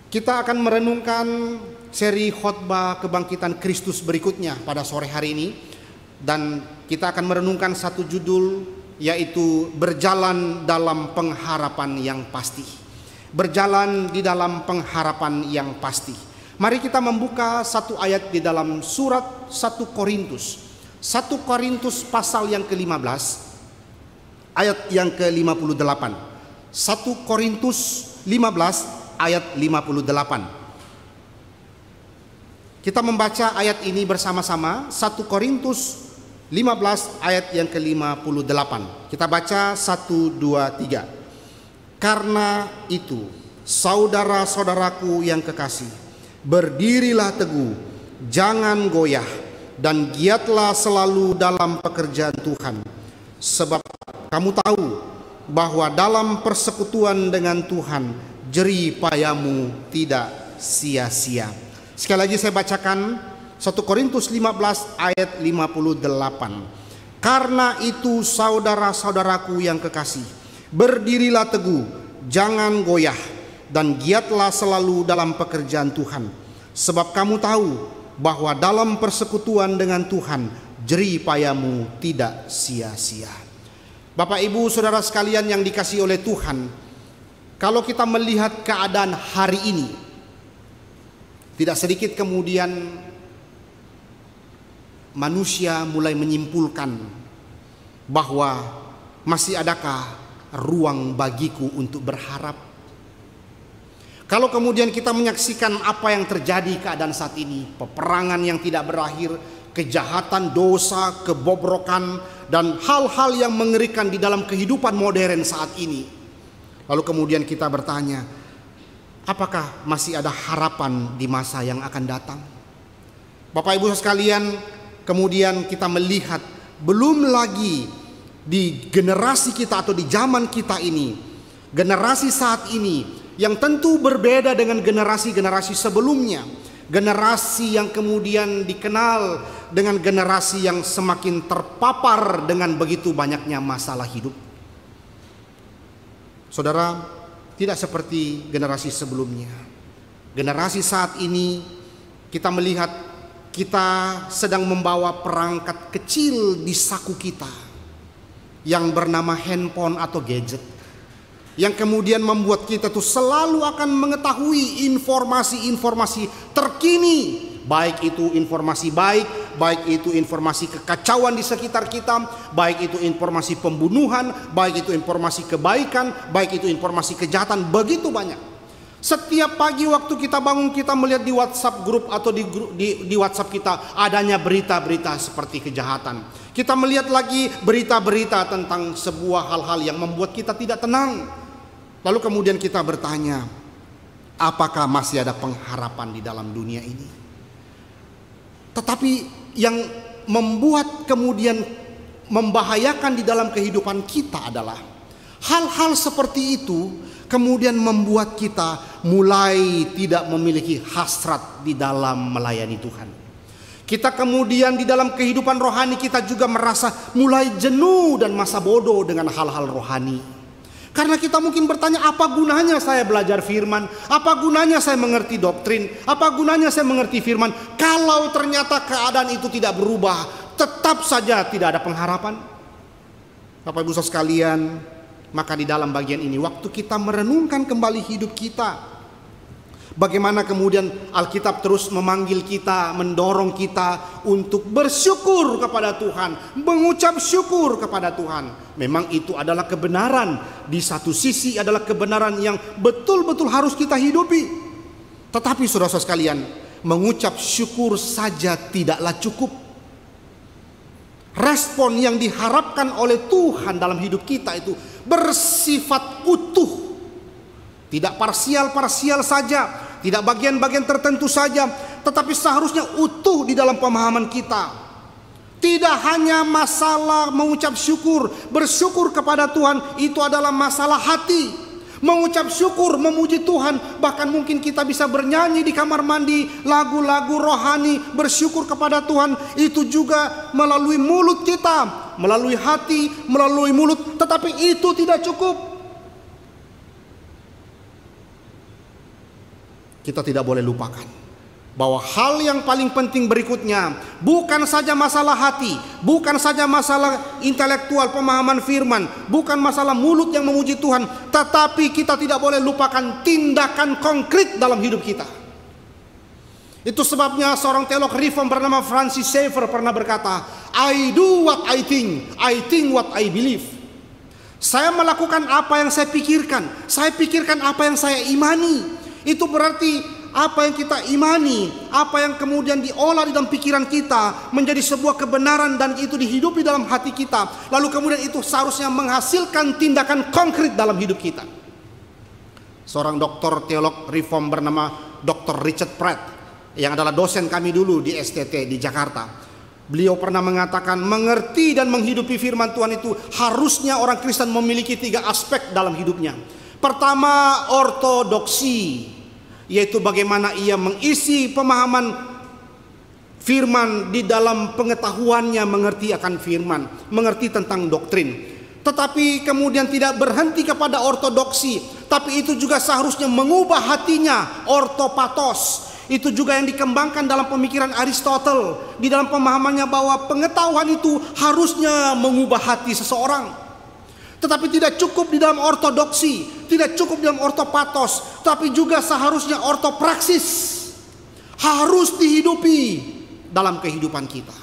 Kita akan merenungkan seri khotbah kebangkitan Kristus berikutnya pada sore hari ini. Dan kita akan merenungkan satu judul, yaitu berjalan dalam pengharapan yang pasti. Berjalan di dalam pengharapan yang pasti. Mari kita membuka satu ayat di dalam surat 1 Korintus. 1 Korintus pasal yang ke-15, ayat yang ke-58. 1 Korintus 15 ayat 58. Kita membaca ayat ini bersama-sama. 1 Korintus 15 ayat yang ke-58. Kita baca 1, 2, 3. Karena itu, saudara-saudaraku yang kekasih, berdirilah teguh, jangan goyah, dan giatlah selalu dalam pekerjaan Tuhan. Sebab kamu tahu bahwa dalam persekutuan dengan Tuhan, jerih payamu tidak sia-sia. Sekali lagi saya bacakan 1 Korintus 15 ayat 58. Karena itu saudara-saudaraku yang kekasih, berdirilah teguh, jangan goyah, dan giatlah selalu dalam pekerjaan Tuhan. Sebab kamu tahu bahwa dalam persekutuan dengan Tuhan, jerih payamu tidak sia-sia. Bapak, Ibu, Saudara sekalian yang dikasihi oleh Tuhan, kalau kita melihat keadaan hari ini, tidak sedikit kemudian manusia mulai menyimpulkan bahwa masih adakah ruang bagiku untuk berharap. Kalau kemudian kita menyaksikan apa yang terjadi keadaan saat ini, peperangan yang tidak berakhir, kejahatan, dosa, kebobrokan, dan hal-hal yang mengerikan di dalam kehidupan modern saat ini. Lalu kemudian kita bertanya, apakah masih ada harapan di masa yang akan datang? Bapak Ibu sekalian, kemudian kita melihat belum lagi di generasi kita atau di zaman kita ini, generasi saat ini yang tentu berbeda dengan generasi-generasi sebelumnya. Generasi yang kemudian dikenal dengan generasi yang semakin terpapar dengan begitu banyaknya masalah hidup. Saudara, tidak seperti generasi sebelumnya. Generasi saat ini kita melihat kita sedang membawa perangkat kecil di saku kita yang bernama handphone atau gadget, yang kemudian membuat kita tuh selalu akan mengetahui informasi-informasi terkini, baik itu informasi baik itu informasi kekacauan di sekitar kita, baik itu informasi pembunuhan, baik itu informasi kebaikan, baik itu informasi kejahatan, begitu banyak. Setiap pagi waktu kita bangun, kita melihat di WhatsApp grup atau di WhatsApp kita adanya berita-berita seperti kejahatan. Kita melihat lagi berita-berita tentang sebuah hal-hal yang membuat kita tidak tenang. Lalu kemudian kita bertanya, apakah masih ada pengharapan di dalam dunia ini? Tetapi yang membuat kemudian membahayakan di dalam kehidupan kita adalah hal-hal seperti itu kemudian membuat kita mulai tidak memiliki hasrat di dalam melayani Tuhan. Kita kemudian di dalam kehidupan rohani kita juga merasa mulai jenuh dan masa bodoh dengan hal-hal rohani. Karena kita mungkin bertanya, apa gunanya saya belajar firman? Apa gunanya saya mengerti doktrin? Apa gunanya saya mengerti firman? Kalau ternyata keadaan itu tidak berubah, tetap saja tidak ada pengharapan. Bapak Ibu sekalian, maka di dalam bagian ini, waktu kita merenungkan kembali hidup kita, bagaimana kemudian Alkitab terus memanggil kita, mendorong kita untuk bersyukur kepada Tuhan, mengucap syukur kepada Tuhan. Memang itu adalah kebenaran, di satu sisi adalah kebenaran yang betul-betul harus kita hidupi. Tetapi saudara-saudara sekalian, mengucap syukur saja tidaklah cukup. Respon yang diharapkan oleh Tuhan dalam hidup kita itu bersifat utuh, tidak parsial-parsial saja, tidak bagian-bagian tertentu saja, tetapi seharusnya utuh di dalam pemahaman kita. Tidak hanya masalah mengucap syukur, bersyukur kepada Tuhan, itu adalah masalah hati. Mengucap syukur, memuji Tuhan, bahkan mungkin kita bisa bernyanyi di kamar mandi lagu-lagu rohani, bersyukur kepada Tuhan, itu juga melalui mulut kita, melalui hati, melalui mulut. Tetapi itu tidak cukup. kita tidak boleh lupakan bahwa hal yang paling penting berikutnya bukan saja masalah hati, bukan saja masalah intelektual pemahaman firman, bukan masalah mulut yang memuji Tuhan, tetapi kita tidak boleh lupakan tindakan konkret dalam hidup kita. Itu sebabnya seorang teolog reform bernama Francis Schaeffer pernah berkata, I do what I think what I believe. Saya melakukan apa yang saya pikirkan apa yang saya imani. Itu berarti apa yang kita imani, apa yang kemudian diolah di dalam pikiran kita menjadi sebuah kebenaran dan itu dihidupi dalam hati kita. Lalu kemudian itu seharusnya menghasilkan tindakan konkret dalam hidup kita. Seorang doktor teolog reform bernama Dr. Richard Pratt yang adalah dosen kami dulu di STT di Jakarta. Beliau pernah mengatakan mengerti dan menghidupi firman Tuhan itu harusnya orang Kristen memiliki 3 aspek dalam hidupnya. Pertama, ortodoksi, yaitu bagaimana ia mengisi pemahaman firman di dalam pengetahuannya, mengerti akan firman, mengerti tentang doktrin. Tetapi kemudian tidak berhenti kepada ortodoksi, tapi itu juga seharusnya mengubah hatinya, ortopatos. Itu juga yang dikembangkan dalam pemikiran Aristotle, di dalam pemahamannya bahwa pengetahuan itu harusnya mengubah hati seseorang. Tetapi tidak cukup di dalam ortodoksi, tidak cukup di dalam ortopatos, tapi juga seharusnya ortopraksis, harus dihidupi dalam kehidupan kita.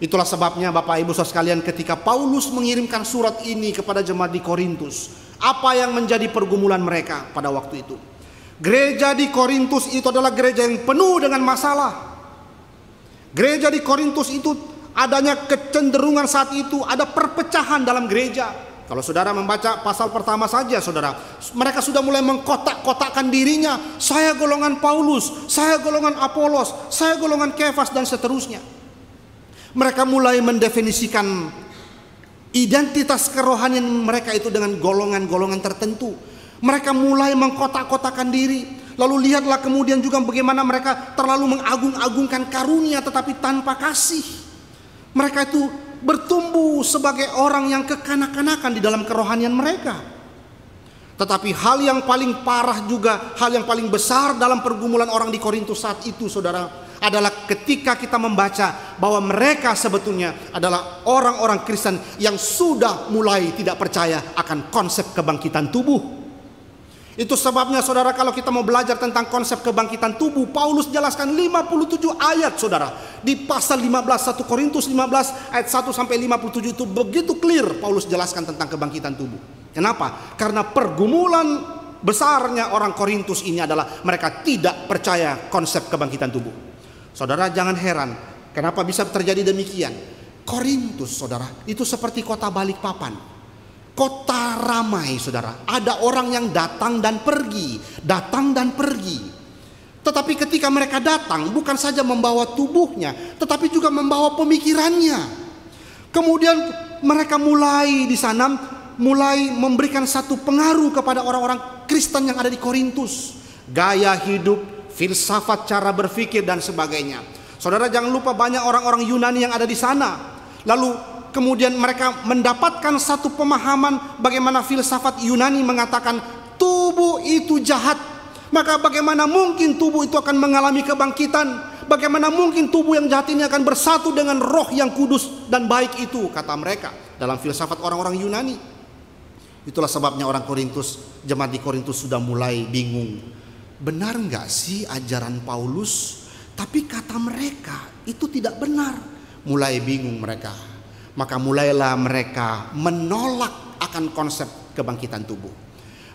Itulah sebabnya Bapak Ibu Saudara sekalian, ketika Paulus mengirimkan surat ini kepada jemaat di Korintus, apa yang menjadi pergumulan mereka pada waktu itu? Gereja di Korintus itu adalah gereja yang penuh dengan masalah. Gereja di Korintus itu adanya kecenderungan saat itu, ada perpecahan dalam gereja. Kalau saudara membaca pasal pertama saja, saudara, mereka sudah mulai mengkotak-kotakkan dirinya. Saya golongan Paulus, saya golongan Apolos, saya golongan Kefas, dan seterusnya. Mereka mulai mendefinisikan identitas kerohanian mereka itu dengan golongan-golongan tertentu. Mereka mulai mengkotak-kotakkan diri. Lalu lihatlah kemudian juga bagaimana mereka terlalu mengagung-agungkan karunia tetapi tanpa kasih. Mereka itu bertumbuh sebagai orang yang kekanak-kanakan di dalam kerohanian mereka. Tetapi hal yang paling parah juga, hal yang paling besar dalam pergumulan orang di Korintus saat itu, saudara, adalah ketika kita membaca bahwa mereka sebetulnya adalah orang-orang Kristen yang sudah mulai tidak percaya akan konsep kebangkitan tubuh. Itu sebabnya saudara, kalau kita mau belajar tentang konsep kebangkitan tubuh, Paulus jelaskan 57 ayat, saudara. Di pasal 15, 1 Korintus 15 ayat 1 sampai 57 itu begitu clear Paulus jelaskan tentang kebangkitan tubuh. Kenapa? Karena pergumulan besarnya orang Korintus ini adalah mereka tidak percaya konsep kebangkitan tubuh. Saudara, jangan heran kenapa bisa terjadi demikian. Korintus, saudara, itu seperti kota Balikpapan. Kota ramai, saudara. Ada orang yang datang dan pergi, datang dan pergi. Tetapi ketika mereka datang, bukan saja membawa tubuhnya, tetapi juga membawa pemikirannya. Kemudian mereka mulai di sana, mulai memberikan satu pengaruh kepada orang-orang Kristen yang ada di Korintus. Gaya hidup, filsafat, cara berpikir, dan sebagainya. Saudara, jangan lupa banyak orang-orang Yunani yang ada di sana. Lalu kemudian mereka mendapatkan satu pemahaman bagaimana filsafat Yunani mengatakan tubuh itu jahat. Maka bagaimana mungkin tubuh itu akan mengalami kebangkitan? Bagaimana mungkin tubuh yang jahat ini akan bersatu dengan roh yang kudus dan baik itu, kata mereka dalam filsafat orang-orang Yunani. Itulah sebabnya orang Korintus, jemaat di Korintus sudah mulai bingung. Benar nggak sih ajaran Paulus? Tapi kata mereka itu tidak benar. Mulai bingung mereka. Maka mulailah mereka menolak akan konsep kebangkitan tubuh.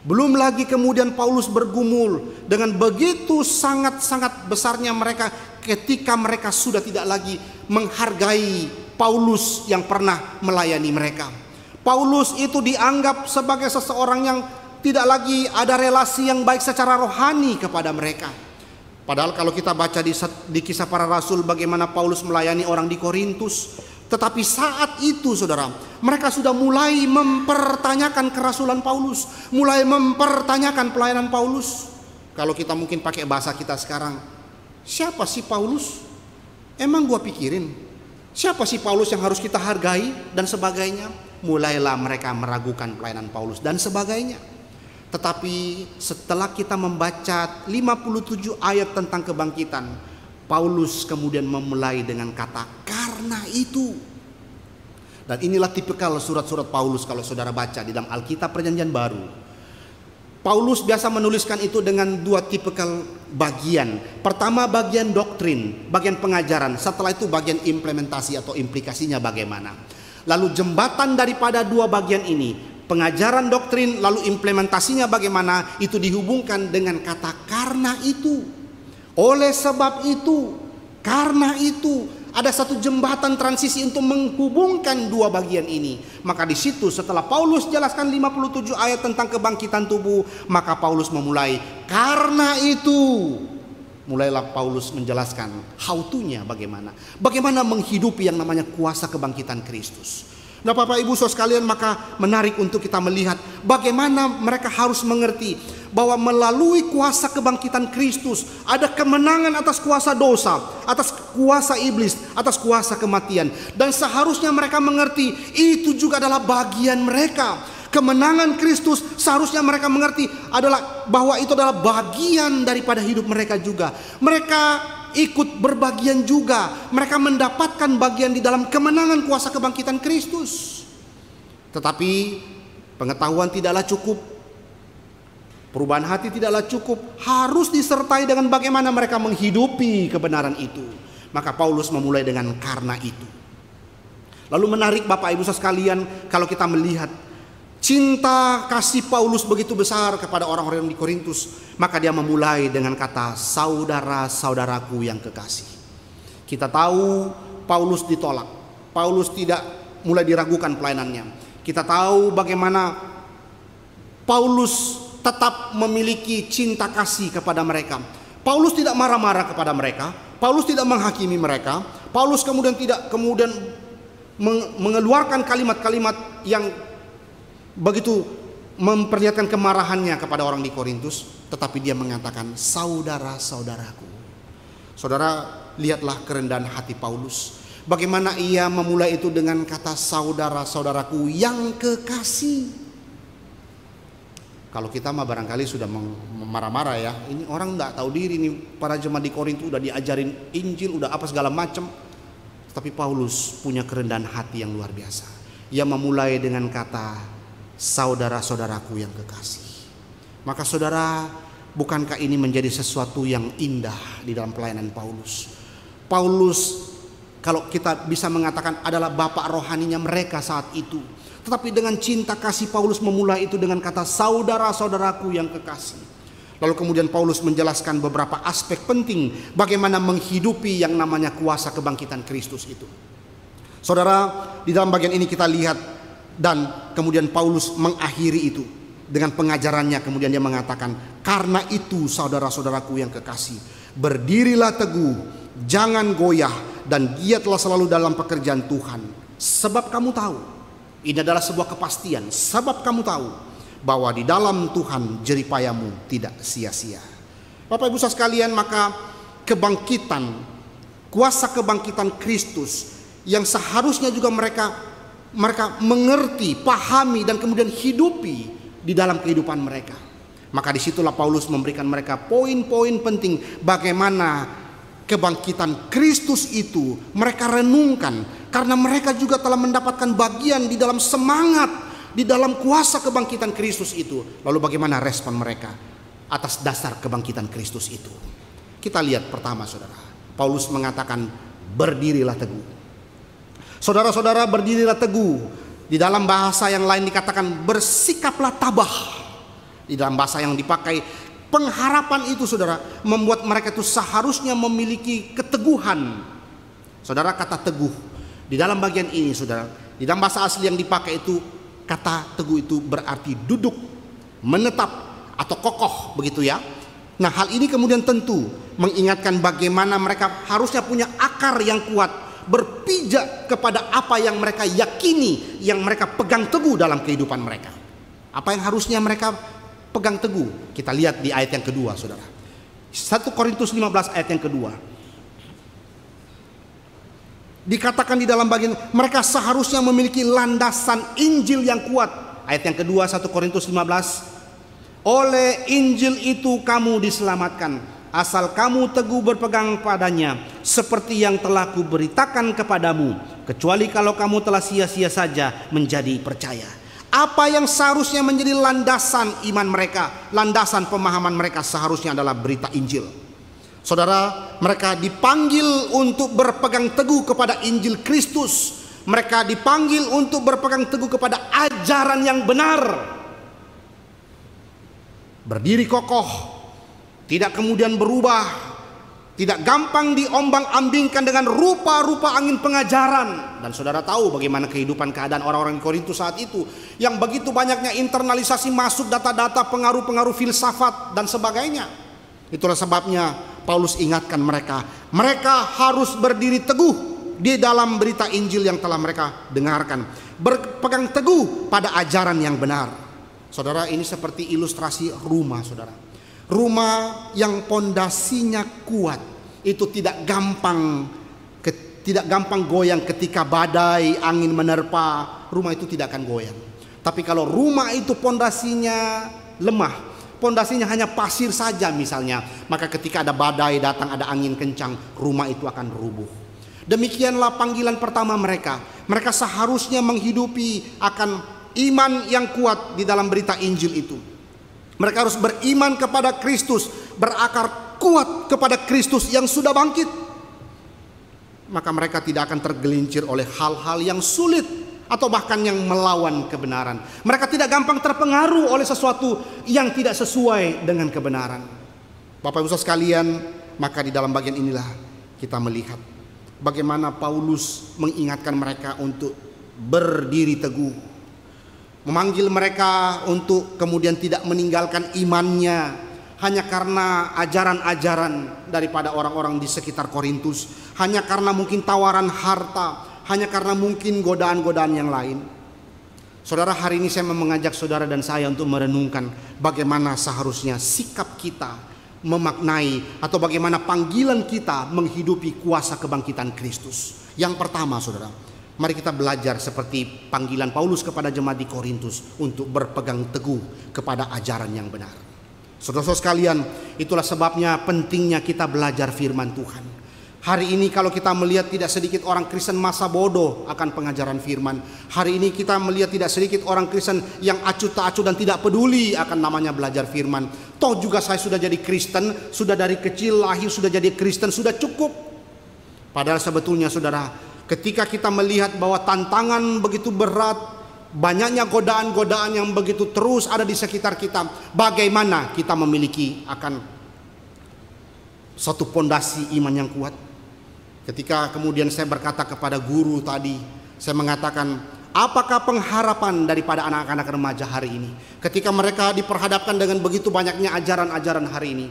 Belum lagi kemudian Paulus bergumul dengan begitu sangat-sangat besarnya mereka ketika mereka sudah tidak lagi menghargai Paulus yang pernah melayani mereka. Paulus itu dianggap sebagai seseorang yang tidak lagi ada relasi yang baik secara rohani kepada mereka. Padahal kalau kita baca di Kisah Para Rasul bagaimana Paulus melayani orang di Korintus. Tetapi saat itu, saudara, mereka sudah mulai mempertanyakan kerasulan Paulus, mulai mempertanyakan pelayanan Paulus. Kalau kita mungkin pakai bahasa kita sekarang, siapa sih Paulus? Emang gua pikirin, siapa sih Paulus yang harus kita hargai dan sebagainya? Mulailah mereka meragukan pelayanan Paulus dan sebagainya. Tetapi setelah kita membaca 57 ayat tentang kebangkitan, Paulus kemudian memulai dengan kata karena itu. Dan inilah tipikal surat-surat Paulus kalau saudara baca di dalam Alkitab Perjanjian Baru. Paulus biasa menuliskan itu dengan dua tipikal bagian. Pertama bagian doktrin, bagian pengajaran. Setelah itu bagian implementasi atau implikasinya bagaimana. Lalu jembatan daripada dua bagian ini, pengajaran doktrin lalu implementasinya bagaimana, itu dihubungkan dengan kata karena itu. Oleh sebab itu, karena itu, ada satu jembatan transisi untuk menghubungkan dua bagian ini. Maka di situ setelah Paulus jelaskan 57 ayat tentang kebangkitan tubuh, maka Paulus memulai karena itu. Mulailah Paulus menjelaskan how to-nya bagaimana. Bagaimana menghidupi yang namanya kuasa kebangkitan Kristus. Nah Bapak Ibu Saudara sekalian, maka menarik untuk kita melihat bagaimana mereka harus mengerti bahwa melalui kuasa kebangkitan Kristus ada kemenangan atas kuasa dosa, atas kuasa iblis, atas kuasa kematian. Dan seharusnya mereka mengerti itu juga adalah bagian mereka. Kemenangan Kristus seharusnya mereka mengerti adalah bahwa itu adalah bagian daripada hidup mereka juga. Mereka ikut berbagian juga. Mereka mendapatkan bagian di dalam kemenangan kuasa kebangkitan Kristus. Tetapi pengetahuan tidaklah cukup, perubahan hati tidaklah cukup, harus disertai dengan bagaimana mereka menghidupi kebenaran itu. Maka Paulus memulai dengan karena itu. Lalu menarik Bapak Ibu sekalian, kalau kita melihat cinta kasih Paulus begitu besar kepada orang-orang di Korintus, maka dia memulai dengan kata saudara-saudaraku yang kekasih. Kita tahu Paulus ditolak, Paulus tidak mulai diragukan pelayanannya. Kita tahu bagaimana Paulus tetap memiliki cinta kasih kepada mereka. Paulus tidak marah-marah kepada mereka, Paulus tidak menghakimi mereka. Paulus kemudian tidak mengeluarkan kalimat-kalimat yang begitu memperlihatkan kemarahannya kepada orang di Korintus, tetapi dia mengatakan saudara-saudaraku. Saudara, lihatlah kerendahan hati Paulus. Bagaimana ia memulai itu dengan kata saudara-saudaraku yang kekasih. Kalau kita mah barangkali sudah marah-marah ya. Ini orang nggak tahu diri nih, para jemaat di Korintus udah diajarin Injil, udah apa segala macam. Tapi Paulus punya kerendahan hati yang luar biasa. Ia memulai dengan kata saudara-saudaraku yang kekasih. Maka saudara, bukankah ini menjadi sesuatu yang indah di dalam pelayanan Paulus? Paulus, kalau kita bisa mengatakan, adalah bapak rohaninya mereka saat itu. Tetapi dengan cinta kasih Paulus memulai itu dengan kata saudara-saudaraku yang kekasih. Lalu kemudian Paulus menjelaskan beberapa aspek penting bagaimana menghidupi yang namanya kuasa kebangkitan Kristus itu. Saudara, di dalam bagian ini kita lihat, dan kemudian Paulus mengakhiri itu dengan pengajarannya. Kemudian dia mengatakan, karena itu saudara-saudaraku yang kekasih, berdirilah teguh, jangan goyah, dan giatlah selalu dalam pekerjaan Tuhan. Sebab kamu tahu, ini adalah sebuah kepastian, sebab kamu tahu bahwa di dalam Tuhan jeripayamu tidak sia-sia. Bapak Ibu sekalian, maka kebangkitan, kuasa kebangkitan Kristus yang seharusnya juga mereka mengerti, pahami, dan kemudian hidupi di dalam kehidupan mereka. Maka disitulah Paulus memberikan mereka poin-poin penting bagaimana kebangkitan Kristus itu mereka renungkan, karena mereka juga telah mendapatkan bagian di dalam semangat, di dalam kuasa kebangkitan Kristus itu. Lalu bagaimana respon mereka atas dasar kebangkitan Kristus itu? Kita lihat pertama saudara, Paulus mengatakan berdirilah teguh. Saudara-saudara, berdirilah teguh. Di dalam bahasa yang lain dikatakan bersikaplah tabah. Di dalam bahasa yang dipakai, pengharapan itu saudara membuat mereka itu seharusnya memiliki keteguhan. Saudara, kata teguh di dalam bagian ini saudara, di dalam bahasa asli yang dipakai itu, kata teguh itu berarti duduk, menetap, atau kokoh, begitu ya. Nah, hal ini kemudian tentu mengingatkan bagaimana mereka harusnya punya akar yang kuat, berpijak kepada apa yang mereka yakini, yang mereka pegang teguh dalam kehidupan mereka. Apa yang harusnya mereka pegang teguh? Kita lihat di ayat yang kedua saudara, 1 Korintus 15 ayat yang kedua. Dikatakan di dalam bagian mereka seharusnya memiliki landasan Injil yang kuat. Ayat yang kedua 1 Korintus 15, Oleh Injil itu kamu diselamatkan, asal kamu teguh berpegang padanya, seperti yang telah kuberitakan kepadamu, kecuali kalau kamu telah sia-sia saja menjadi percaya. Apa yang seharusnya menjadi landasan iman mereka, landasan pemahaman mereka seharusnya adalah berita Injil. Saudara, mereka dipanggil untuk berpegang teguh kepada Injil Kristus. Mereka dipanggil untuk berpegang teguh kepada ajaran yang benar. Berdiri kokoh, tidak kemudian berubah, tidak gampang diombang-ambingkan dengan rupa-rupa angin pengajaran. Dan saudara tahu bagaimana kehidupan keadaan orang-orang di Korintus saat itu, yang begitu banyaknya internalisasi masuk data-data pengaruh-pengaruh filsafat dan sebagainya. Itulah sebabnya Paulus ingatkan mereka, mereka harus berdiri teguh di dalam berita Injil yang telah mereka dengarkan, berpegang teguh pada ajaran yang benar. Saudara, ini seperti ilustrasi rumah, saudara. Rumah yang pondasinya kuat itu tidak gampang goyang ketika badai, angin menerpa. Rumah itu tidak akan goyang. Tapi kalau rumah itu pondasinya lemah, pondasinya hanya pasir saja misalnya, maka ketika ada badai datang, ada angin kencang, rumah itu akan rubuh. Demikianlah panggilan pertama mereka. Mereka seharusnya menghidupi akan iman yang kuat di dalam berita Injil itu. Mereka harus beriman kepada Kristus, berakar kuat kepada Kristus yang sudah bangkit. Maka mereka tidak akan tergelincir oleh hal-hal yang sulit atau bahkan yang melawan kebenaran. Mereka tidak gampang terpengaruh oleh sesuatu yang tidak sesuai dengan kebenaran. Bapak Ibu sekalian, maka di dalam bagian inilah kita melihat bagaimana Paulus mengingatkan mereka untuk berdiri teguh, memanggil mereka untuk kemudian tidak meninggalkan imannya hanya karena ajaran-ajaran daripada orang-orang di sekitar Korintus, hanya karena mungkin tawaran harta, hanya karena mungkin godaan-godaan yang lain. Saudara, hari ini saya mengajak saudara dan saya untuk merenungkan bagaimana seharusnya sikap kita memaknai atau bagaimana panggilan kita menghidupi kuasa kebangkitan Kristus. Yang pertama, saudara, mari kita belajar seperti panggilan Paulus kepada jemaat di Korintus untuk berpegang teguh kepada ajaran yang benar. Saudara-saudara sekalian, itulah sebabnya pentingnya kita belajar firman Tuhan. Hari ini kalau kita melihat tidak sedikit orang Kristen masa bodoh akan pengajaran firman. Hari ini kita melihat tidak sedikit orang Kristen yang acuh tak acuh dan tidak peduli akan namanya belajar firman. Toh juga saya sudah jadi Kristen, sudah dari kecil lahir sudah jadi Kristen, sudah cukup. Padahal sebetulnya saudara, ketika kita melihat bahwa tantangan begitu berat, banyaknya godaan-godaan yang begitu terus ada di sekitar kita, bagaimana kita memiliki akan satu pondasi iman yang kuat? Ketika kemudian saya berkata kepada guru tadi, saya mengatakan, apakah pengharapan daripada anak-anak remaja hari ini ketika mereka diperhadapkan dengan begitu banyaknya ajaran-ajaran hari ini?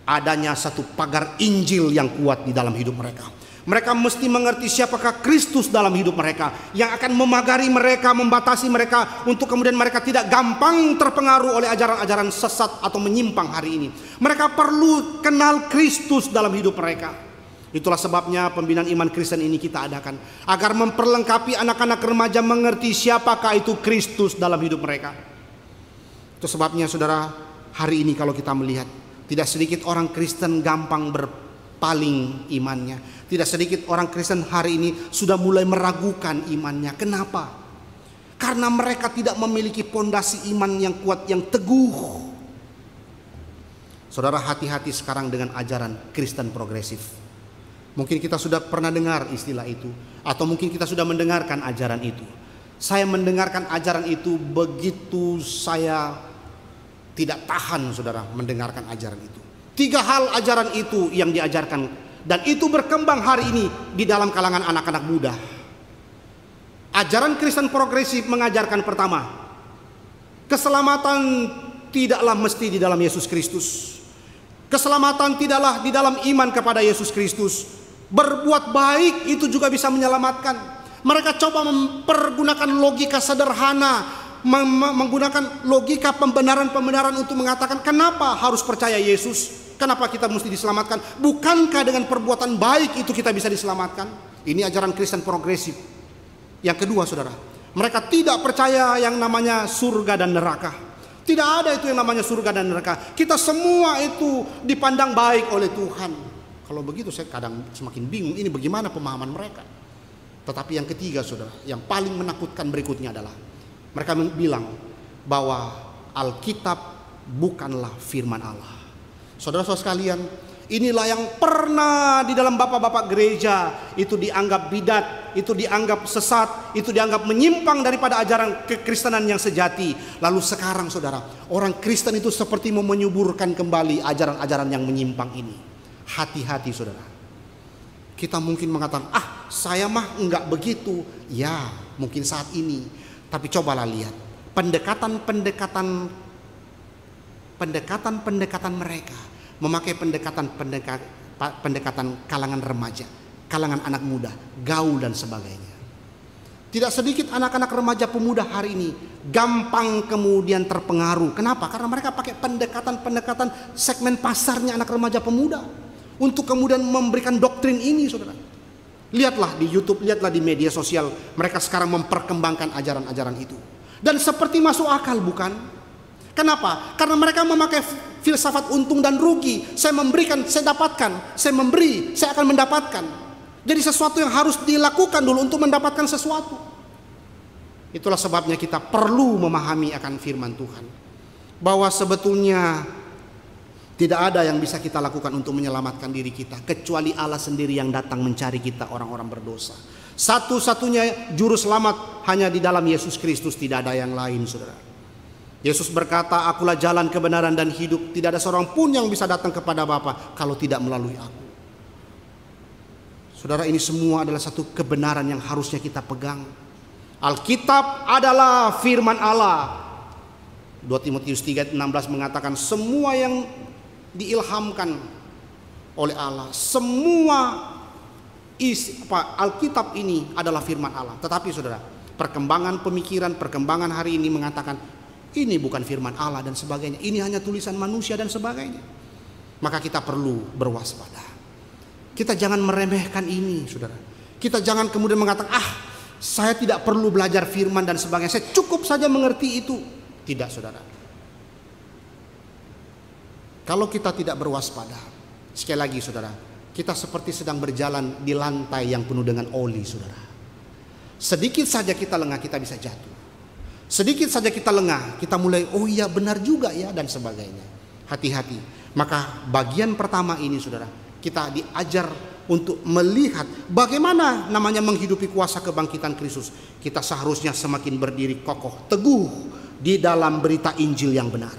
Adanya satu pagar Injil yang kuat di dalam hidup mereka. Mereka mesti mengerti siapakah Kristus dalam hidup mereka, yang akan memagari mereka, membatasi mereka untuk kemudian mereka tidak gampang terpengaruh oleh ajaran-ajaran sesat atau menyimpang hari ini. Mereka perlu kenal Kristus dalam hidup mereka. Itulah sebabnya pembinaan iman Kristen ini kita adakan, agar memperlengkapi anak-anak remaja mengerti siapakah itu Kristus dalam hidup mereka. Itu sebabnya saudara, hari ini kalau kita melihat, tidak sedikit orang Kristen gampang berpaling imannya. Tidak sedikit orang Kristen hari ini sudah mulai meragukan imannya. Kenapa? Karena mereka tidak memiliki pondasi iman yang kuat, yang teguh. Saudara, hati-hati sekarang dengan ajaran Kristen progresif. Mungkin kita sudah pernah dengar istilah itu, atau mungkin kita sudah mendengarkan ajaran itu. Saya mendengarkan ajaran itu, begitu saya tidak tahan saudara mendengarkan ajaran itu. 3 hal ajaran itu yang diajarkan, dan itu berkembang hari ini di dalam kalangan anak-anak muda. Ajaran Kristen progresif mengajarkan pertama, keselamatan tidaklah mesti di dalam Yesus Kristus. Keselamatan tidaklah di dalam iman kepada Yesus Kristus. Berbuat baik itu juga bisa menyelamatkan. Mereka coba mempergunakan logika sederhana, menggunakan logika pembenaran-pembenaran untuk mengatakan kenapa harus percaya Yesus, kenapa kita mesti diselamatkan. Bukankah dengan perbuatan baik itu kita bisa diselamatkan? Ini ajaran Kristen progresif. Yang kedua saudara, mereka tidak percaya yang namanya surga dan neraka. Tidak ada itu yang namanya surga dan neraka. Kita semua itu dipandang baik oleh Tuhan. Kalau begitu saya kadang semakin bingung, ini bagaimana pemahaman mereka. Tetapi yang ketiga, saudara, yang paling menakutkan berikutnya adalah mereka bilang bahwa Alkitab bukanlah firman Allah. Saudara-saudara sekalian, inilah yang pernah di dalam bapak-bapak gereja itu dianggap bidat, itu dianggap sesat, itu dianggap menyimpang daripada ajaran kekristenan yang sejati. Lalu sekarang, saudara, orang Kristen itu seperti mau menyuburkan kembali ajaran-ajaran yang menyimpang ini. Hati-hati, saudara. Kita mungkin mengatakan, saya mah enggak begitu. Ya, mungkin saat ini. Tapi cobalah lihat pendekatan mereka, memakai pendekatan kalangan remaja, kalangan anak muda, gaul dan sebagainya. Tidak sedikit anak-anak remaja pemuda hari ini gampang kemudian terpengaruh. Kenapa? Karena mereka pakai pendekatan segmen pasarnya anak remaja pemuda untuk kemudian memberikan doktrin ini, saudara. Lihatlah di YouTube, lihatlah di media sosial, mereka sekarang memperkembangkan ajaran-ajaran itu. Dan seperti masuk akal, bukan? Kenapa? Karena mereka memakai filsafat untung dan rugi. Saya memberikan, saya dapatkan. Saya memberi, saya akan mendapatkan. Jadi sesuatu yang harus dilakukan dulu untuk mendapatkan sesuatu. Itulah sebabnya kita perlu memahami akan firman Tuhan, bahwa sebetulnya tidak ada yang bisa kita lakukan untuk menyelamatkan diri kita kecuali Allah sendiri yang datang mencari kita, orang-orang berdosa. Satu-satunya juru selamat hanya di dalam Yesus Kristus, tidak ada yang lain, saudara. Yesus berkata, akulah jalan, kebenaran dan hidup. Tidak ada seorang pun yang bisa datang kepada Bapa kalau tidak melalui aku. Saudara, ini semua adalah satu kebenaran yang harusnya kita pegang. Alkitab adalah firman Allah. 2 Timotius 3:16 mengatakan semua yang diilhamkan oleh Allah, semua Alkitab ini adalah firman Allah. Tetapi saudara, perkembangan pemikiran, perkembangan hari ini mengatakan ini bukan firman Allah dan sebagainya, ini hanya tulisan manusia dan sebagainya. Maka kita perlu berwaspada. Kita jangan meremehkan ini, saudara. Kita jangan kemudian mengatakan, saya tidak perlu belajar firman dan sebagainya, saya cukup saja mengerti itu. Tidak, saudara. Kalau kita tidak berwaspada, sekali lagi, saudara, kita seperti sedang berjalan di lantai yang penuh dengan oli, saudara. Sedikit saja kita lengah, kita bisa jatuh. Sedikit saja kita lengah, kita mulai, oh iya benar juga ya, dan sebagainya. Hati-hati. Maka bagian pertama ini, saudara, kita diajar untuk melihat bagaimana namanya menghidupi kuasa kebangkitan Kristus. Kita seharusnya semakin berdiri kokoh, teguh di dalam berita Injil yang benar.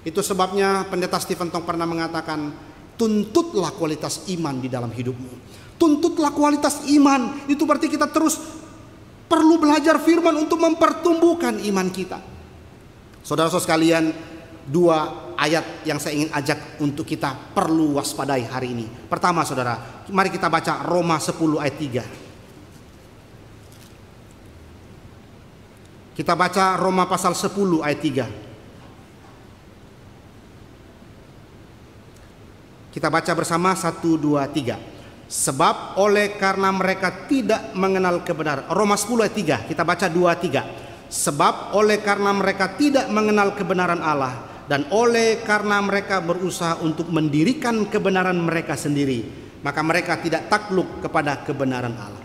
Itu sebabnya Pendeta Stephen Tong pernah mengatakan, tuntutlah kualitas iman di dalam hidupmu. Tuntutlah kualitas iman. Itu berarti kita terus perlu belajar firman untuk mempertumbuhkan iman kita. Saudara-saudara sekalian, 2 ayat yang saya ingin ajak untuk kita perlu waspadai hari ini. Pertama, saudara, mari kita baca Roma 10 ayat 3. Kita baca Roma pasal 10 ayat 3. Kita baca bersama 1, 2, 3. Sebab oleh karena mereka tidak mengenal kebenaran. Roma 10 ayat 3. Kita baca 2, 3. Sebab oleh karena mereka tidak mengenal kebenaran Allah, dan oleh karena mereka berusaha untuk mendirikan kebenaran mereka sendiri, maka mereka tidak takluk kepada kebenaran Allah.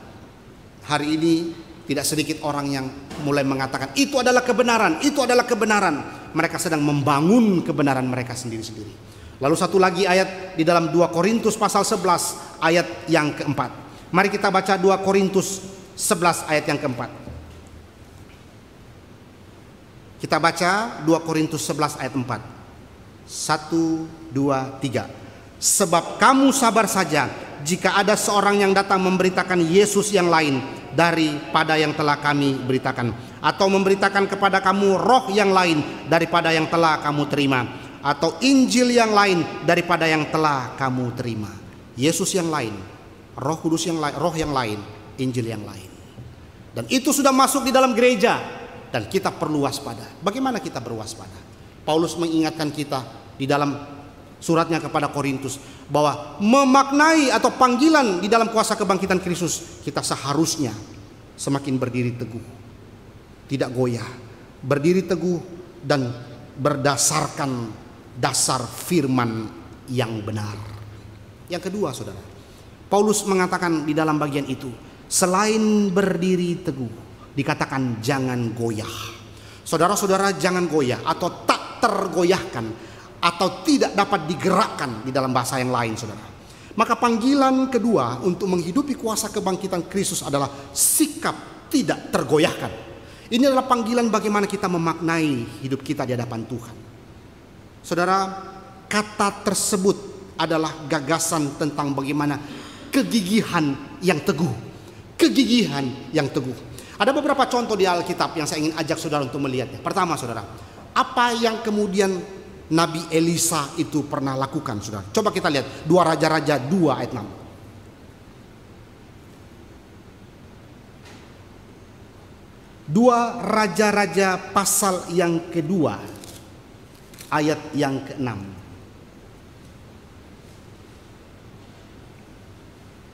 Hari ini tidak sedikit orang yang mulai mengatakan itu adalah kebenaran, itu adalah kebenaran. Mereka sedang membangun kebenaran mereka sendiri-sendiri. Lalu satu lagi ayat di dalam 2 Korintus pasal 11 ayat yang keempat. Mari kita baca 2 Korintus 11 ayat yang keempat. Kita baca 2 Korintus 11 ayat 4. 1, 2, 3. Sebab kamu sabar saja jika ada seorang yang datang memberitakan Yesus yang lain daripada yang telah kami beritakan, atau memberitakan kepada kamu roh yang lain daripada yang telah kamu terima, atau Injil yang lain daripada yang telah kamu terima. Yesus yang lain, Roh Kudus yang lain, roh yang lain, Injil yang lain. Dan itu sudah masuk di dalam gereja, dan kita perlu waspada. Bagaimana kita berwaspada? Paulus mengingatkan kita di dalam suratnya kepada Korintus bahwa memaknai atau panggilan di dalam kuasa kebangkitan Kristus, kita seharusnya semakin berdiri teguh, tidak goyah, berdiri teguh dan berdasarkan dasar firman yang benar. Yang kedua, saudara, Paulus mengatakan di dalam bagian itu, selain berdiri teguh, dikatakan jangan goyah. Saudara-saudara, jangan goyah atau tak tergoyahkan atau tidak dapat digerakkan di dalam bahasa yang lain, saudara. Maka panggilan kedua untuk menghidupi kuasa kebangkitan Kristus adalah sikap tidak tergoyahkan. Ini adalah panggilan bagaimana kita memaknai hidup kita di hadapan Tuhan. Saudara, kata tersebut adalah gagasan tentang bagaimana kegigihan yang teguh. Kegigihan yang teguh. Ada beberapa contoh di Alkitab yang saya ingin ajak saudara untuk melihatnya. Pertama, saudara, apa yang kemudian Nabi Elisa itu pernah lakukan, saudara? Coba kita lihat 2 Raja-Raja 2 ayat 6. 2 Raja-Raja pasal yang kedua ayat yang ke-6.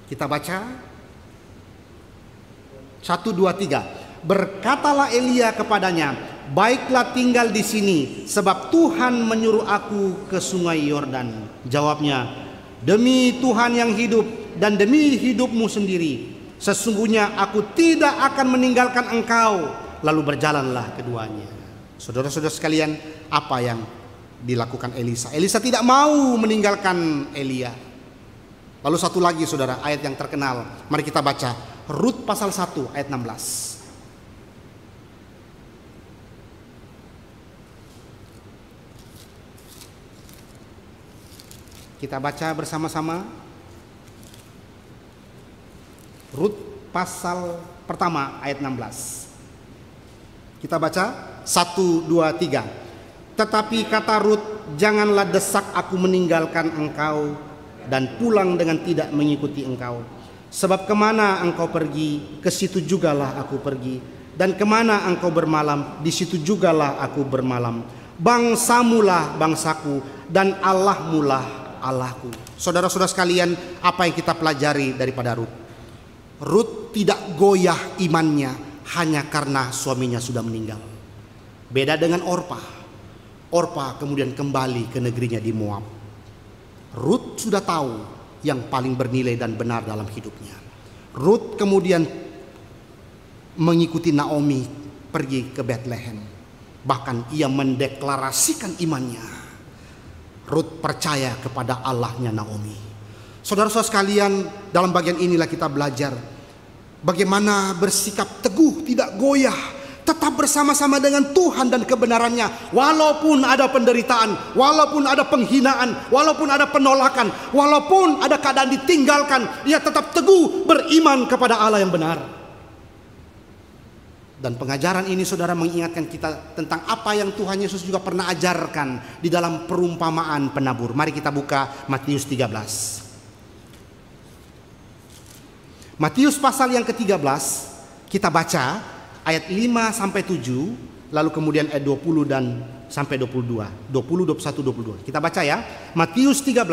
Kita baca 1, 2, 3. Berkatalah Elia kepadanya, baiklah tinggal di sini, sebab Tuhan menyuruh aku ke sungai Yordan. Jawabnya, demi Tuhan yang hidup dan demi hidupmu sendiri, sesungguhnya aku tidak akan meninggalkan engkau. Lalu berjalanlah keduanya. Saudara-saudara sekalian, apa yang dilakukan Elisa? Elisa tidak mau meninggalkan Elia. Lalu satu lagi, saudara, ayat yang terkenal. Mari kita baca Rut pasal 1 ayat 16. Kita baca bersama-sama. Rut pasal pertama ayat 16. Kita baca 1, 2, 3. Tetapi kata Rut, janganlah desak aku meninggalkan engkau dan pulang dengan tidak mengikuti engkau. Sebab kemana engkau pergi, ke situ jugalah aku pergi. Dan kemana engkau bermalam, di situ jugalah aku bermalam. Bangsamulah bangsaku dan Allahmulah Allahku. Saudara-saudara sekalian, apa yang kita pelajari daripada Rut? Rut tidak goyah imannya hanya karena suaminya sudah meninggal. Beda dengan Orpa. Orpa kemudian kembali ke negerinya di Moab. Rut sudah tahu yang paling bernilai dan benar dalam hidupnya. Rut kemudian mengikuti Naomi pergi ke Bethlehem. Bahkan ia mendeklarasikan imannya. Rut percaya kepada Allahnya Naomi. Saudara-saudara sekalian, dalam bagian inilah kita belajar bagaimana bersikap teguh, tidak goyah, tetap bersama-sama dengan Tuhan dan kebenarannya. Walaupun ada penderitaan, walaupun ada penghinaan, walaupun ada penolakan, walaupun ada keadaan ditinggalkan, ia tetap teguh beriman kepada Allah yang benar. Dan pengajaran ini, saudara, mengingatkan kita tentang apa yang Tuhan Yesus juga pernah ajarkan di dalam perumpamaan penabur. Mari kita buka Matius 13. Matius pasal yang ke-13, kita baca ayat 5 sampai 7, lalu kemudian ayat 20 dan sampai 22. 20, 21, 22. Kita baca ya. Matius 13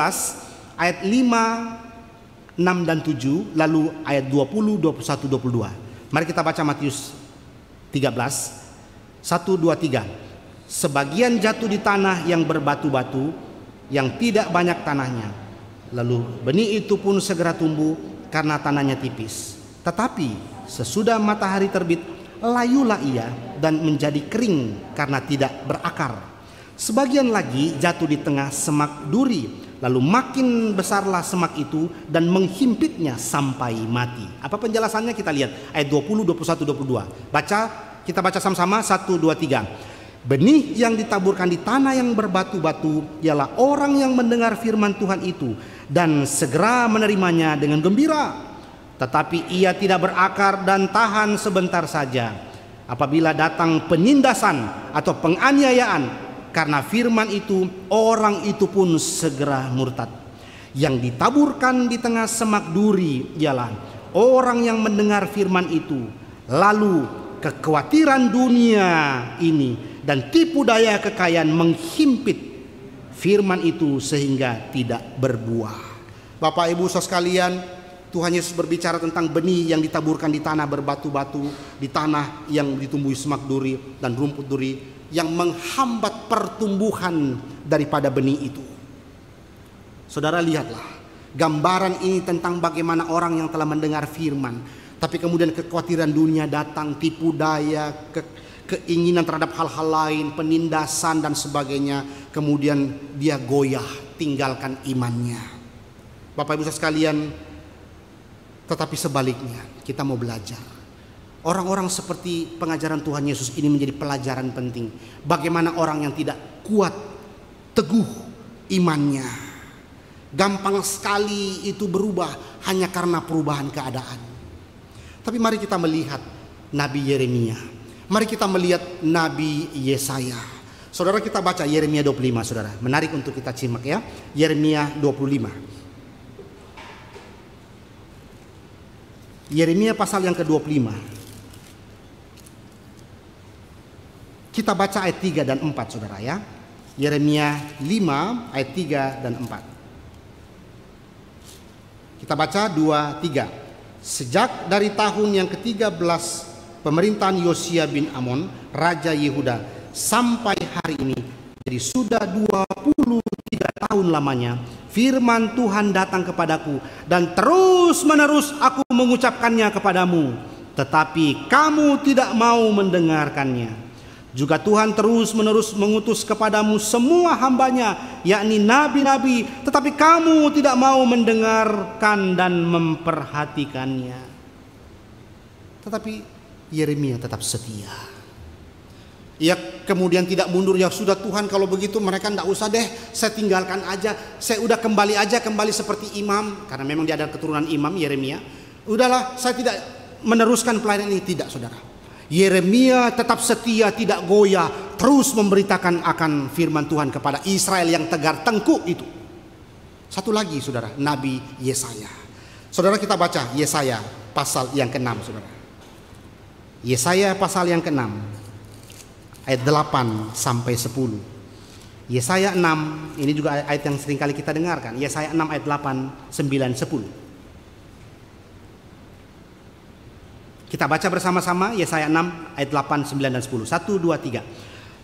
ayat 5, 6 dan 7, lalu ayat 20, 21, 22. Mari kita baca Matius 13, 1, 2, 3. Sebagian jatuh di tanah yang berbatu-batu, yang tidak banyak tanahnya. Lalu benih itu pun segera tumbuh karena tanahnya tipis. Tetapi sesudah matahari terbit, layulah ia dan menjadi kering karena tidak berakar. Sebagian lagi jatuh di tengah semak duri, lalu makin besarlah semak itu dan menghimpitnya sampai mati. Apa penjelasannya? Kita lihat ayat 20, 21, 22. Kita baca sama-sama 1, 2, 3. Benih yang ditaburkan di tanah yang berbatu-batu ialah orang yang mendengar firman Tuhan itu dan segera menerimanya dengan gembira. Tetapi ia tidak berakar dan tahan sebentar saja. Apabila datang penindasan atau penganiayaan karena firman itu, orang itu pun segera murtad. Yang ditaburkan di tengah semak duri ialah orang yang mendengar firman itu, lalu kekhawatiran dunia ini dan tipu daya kekayaan menghimpit firman itu sehingga tidak berbuah. Bapak Ibu saudara sekalian, Tuhan Yesus berbicara tentang benih yang ditaburkan di tanah berbatu-batu, di tanah yang ditumbuhi semak duri dan rumput duri, yang menghambat pertumbuhan daripada benih itu. Saudara, lihatlah gambaran ini tentang bagaimana orang yang telah mendengar firman, tapi kemudian kekhawatiran dunia datang, tipu daya, keinginan terhadap hal-hal lain, penindasan dan sebagainya, kemudian dia goyah, tinggalkan imannya. Bapak Ibu sekalian, tetapi sebaliknya kita mau belajar. Orang-orang seperti pengajaran Tuhan Yesus ini menjadi pelajaran penting. Bagaimana orang yang tidak kuat, teguh imannya, gampang sekali itu berubah hanya karena perubahan keadaan. Tapi mari kita melihat Nabi Yeremia. Mari kita melihat Nabi Yesaya. Saudara, kita baca Yeremia 25, saudara. Menarik untuk kita simak ya. Yeremia 25. Yeremia pasal yang ke-25. Kita baca ayat 3 dan 4, saudara ya. Yeremia 5 ayat 3 dan 4. Kita baca 2, 3. Sejak dari tahun yang ke-13 pemerintahan Yosia bin Amon, Raja Yehuda, sampai hari ini, jadi sudah 23 tahun lamanya, firman Tuhan datang kepadaku, dan terus menerus aku mengucapkannya kepadamu, tetapi kamu tidak mau mendengarkannya. Juga Tuhan terus menerus mengutus kepadamu semua hambanya, yakni nabi-nabi, tetapi kamu tidak mau mendengarkan dan memperhatikannya. Tetapi Yeremia tetap setia. Ia kemudian tidak mundur. Ya sudah Tuhan, kalau begitu mereka tidak usah deh, saya tinggalkan aja, saya udah kembali aja, kembali seperti imam, karena memang dia ada keturunan imam Yeremia. Udahlah, saya tidak meneruskan pelayanan ini. Tidak, saudara. Yeremia tetap setia, tidak goyah, terus memberitakan akan firman Tuhan kepada Israel yang tegar tengkuk itu. Satu lagi, saudara, Nabi Yesaya. Saudara, kita baca Yesaya pasal yang ke-6, saudara. Yesaya pasal yang ke-6 ayat 8 sampai 10. Yesaya 6, ini juga ayat yang sering kali kita dengarkan. Yesaya 6 ayat 8, 9, 10. Kita baca bersama-sama Yesaya 6 ayat 8, 9 dan 10. 1, 2, 3.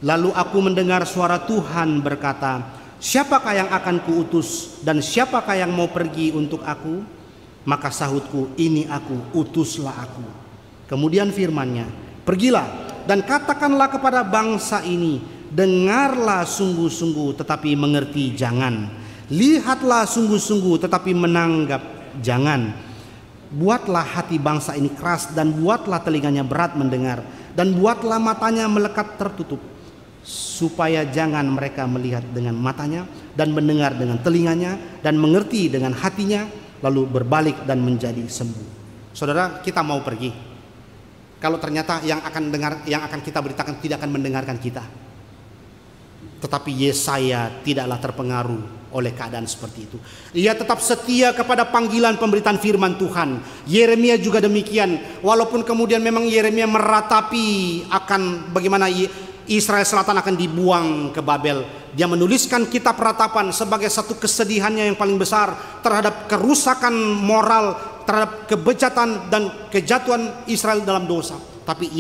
Lalu aku mendengar suara Tuhan berkata, siapakah yang akan kuutus dan siapakah yang mau pergi untuk aku? Maka sahutku, ini aku, utuslah aku. Kemudian firman-Nya, pergilah dan katakanlah kepada bangsa ini, dengarlah sungguh-sungguh tetapi mengerti jangan. Lihatlah sungguh-sungguh tetapi menanggap jangan. Buatlah hati bangsa ini keras dan buatlah telinganya berat mendengar, dan buatlah matanya melekat tertutup, supaya jangan mereka melihat dengan matanya dan mendengar dengan telinganya dan mengerti dengan hatinya, lalu berbalik dan menjadi sembuh. Saudara, kita mau pergi kalau ternyata yang akan kita beritakan tidak akan mendengarkan kita. Tetapi Yesaya tidaklah terpengaruh oleh keadaan seperti itu. Ia tetap setia kepada panggilan pemberitaan firman Tuhan. Yeremia juga demikian. Walaupun kemudian memang Yeremia meratapi akan bagaimana Israel Selatan akan dibuang ke Babel, dia menuliskan kitab ratapan sebagai satu kesedihannya yang paling besar terhadap kerusakan moral, terhadap kebejatan dan kejatuhan Israel dalam dosa. Tapi